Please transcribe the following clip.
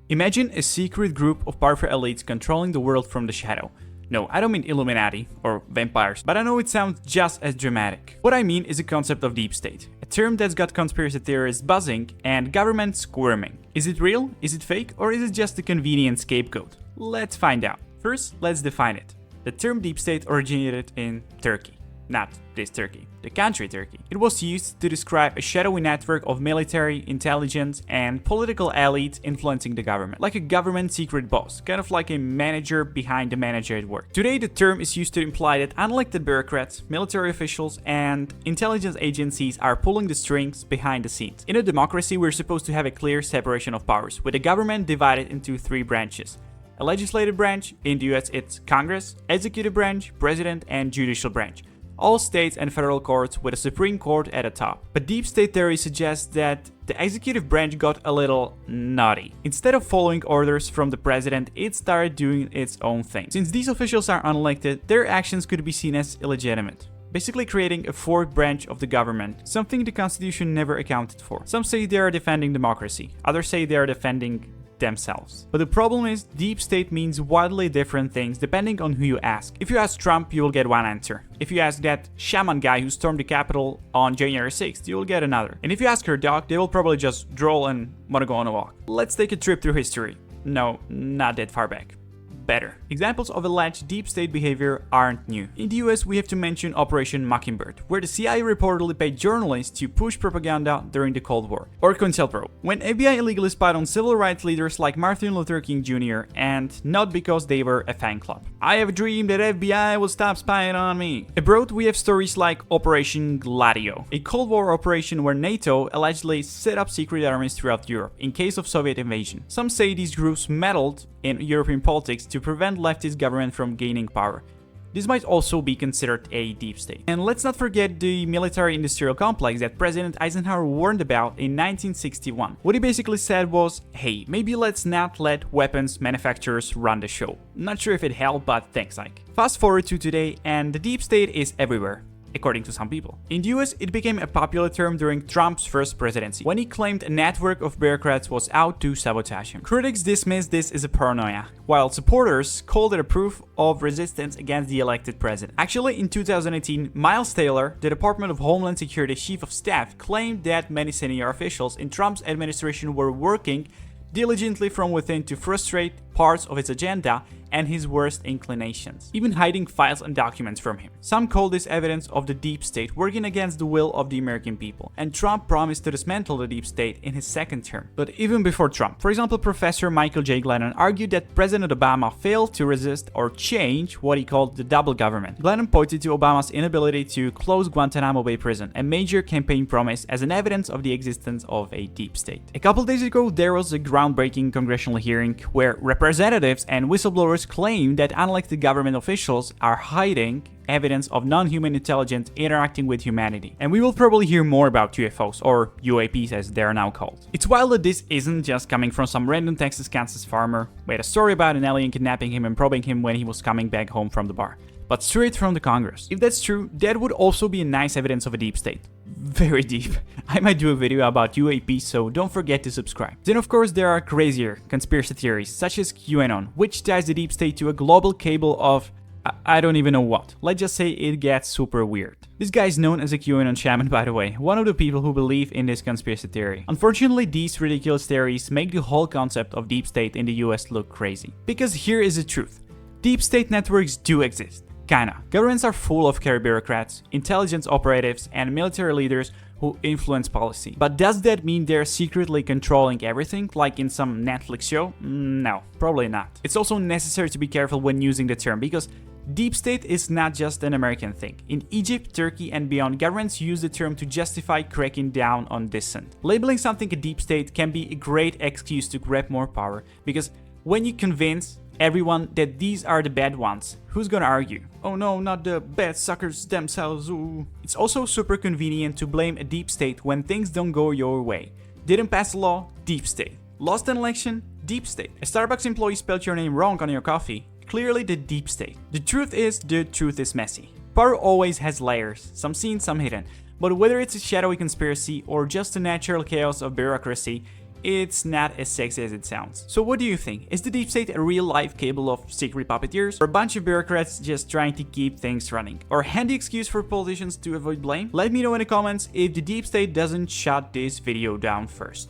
Imagine a secret group of powerful elites controlling the world from the shadow. No, I don't mean Illuminati or vampires, but I know it sounds just as dramatic. What I mean is the concept of deep state, a term that's got conspiracy theorists buzzing and governments squirming. Is it real? Is it fake? Or is it just a convenient scapegoat? Let's find out. First, let's define it. The term deep state originated in Turkey. Not this Turkey, the country Turkey. It was used to describe a shadowy network of military, intelligence, and political elites influencing the government, like a government secret boss, kind of like a manager behind the manager at work. Today, the term is used to imply that unelected bureaucrats, military officials, and intelligence agencies are pulling the strings behind the scenes. In a democracy, we're supposed to have a clear separation of powers, with the government divided into three branches. A legislative branch, in the US it's Congress, executive branch, president, and judicial branch. All states and federal courts with a Supreme Court at the top. But deep state theory suggests that the executive branch got a little naughty. Instead of following orders from the president, it started doing its own thing. Since these officials are unelected, their actions could be seen as illegitimate, basically creating a fourth branch of the government, something the Constitution never accounted for. Some say they are defending democracy, others say they are defending themselves. But the problem is, deep state means wildly different things depending on who you ask. If you ask Trump, you will get one answer. If you ask that shaman guy who stormed the Capitol on January 6th, you will get another. And if you ask her dog, they will probably just drool and want to go on a walk. Let's take a trip through history. No, not that far back. Better. Examples of alleged deep state behavior aren't new. In the US, we have to mention Operation Mockingbird, where the CIA reportedly paid journalists to push propaganda during the Cold War. Or COINTELPRO, when FBI illegally spied on civil rights leaders like Martin Luther King Jr., and not because they were a fan club. I have a dream that FBI will stop spying on me. Abroad, we have stories like Operation Gladio, a Cold War operation where NATO allegedly set up secret armies throughout Europe in case of Soviet invasion. Some say these groups meddled in European politics to prevent leftist government from gaining power. This might also be considered a deep state. And let's not forget the military-industrial complex that President Eisenhower warned about in 1961. What he basically said was, hey, maybe let's not let weapons manufacturers run the show. Not sure if it helped, but thanks, Ike. Fast forward to today, and the deep state is everywhere, according to some people. In the US, it became a popular term during Trump's first presidency, when he claimed a network of bureaucrats was out to sabotage him. Critics dismissed this as a paranoia, while supporters called it a proof of resistance against the elected president. Actually, in 2018, Miles Taylor, the Department of Homeland Security Chief of Staff, claimed that many senior officials in Trump's administration were working diligently from within to frustrate parts of his agenda and his worst inclinations, even hiding files and documents from him. Some call this evidence of the deep state working against the will of the American people, and Trump promised to dismantle the deep state in his second term. But even before Trump, for example, Professor Michael J. Glennon argued that President Obama failed to resist or change what he called the double government. Glennon pointed to Obama's inability to close Guantanamo Bay prison, a major campaign promise, as an evidence of the existence of a deep state. A couple days ago, there was a groundbreaking congressional hearing where representatives and whistleblowers claim that unelected government officials are hiding evidence of non-human intelligence interacting with humanity. And we will probably hear more about UFOs, or UAPs as they are now called. It's wild that this isn't just coming from some random Texas Kansas farmer who had a story about an alien kidnapping him and probing him when he was coming back home from the bar, but straight from the Congress. If that's true, that would also be a nice evidence of a deep state. Very deep. I might do a video about UAP, so don't forget to subscribe. Then of course there are crazier conspiracy theories, such as QAnon, which ties the deep state to a global cable of I don't even know what. Let's just say it gets super weird. This guy is known as a QAnon shaman, by the way, one of the people who believe in this conspiracy theory. Unfortunately, these ridiculous theories make the whole concept of deep state in the US look crazy. Because here is the truth. Deep state networks do exist. Kinda. Governments are full of carry bureaucrats, intelligence operatives, and military leaders who influence policy. But does that mean they're secretly controlling everything, like in some Netflix show? No, probably not. It's also necessary to be careful when using the term, because deep state is not just an American thing. In Egypt, Turkey, and beyond, governments use the term to justify cracking down on dissent. Labeling something a deep state can be a great excuse to grab more power, because when you convince everyone that these are the bad ones, who's gonna argue? Oh no, not the bad suckers themselves, ooh. It's also super convenient to blame a deep state when things don't go your way. Didn't pass a law? Deep state. Lost an election? Deep state. A Starbucks employee spelled your name wrong on your coffee? Clearly the deep state. The truth is messy. Power always has layers, some seen, some hidden. But whether it's a shadowy conspiracy or just the natural chaos of bureaucracy, it's not as sexy as it sounds. So what do you think? Is the deep state a real life capable of secret puppeteers? Or a bunch of bureaucrats just trying to keep things running? Or a handy excuse for politicians to avoid blame? Let me know in the comments if the deep state doesn't shut this video down first.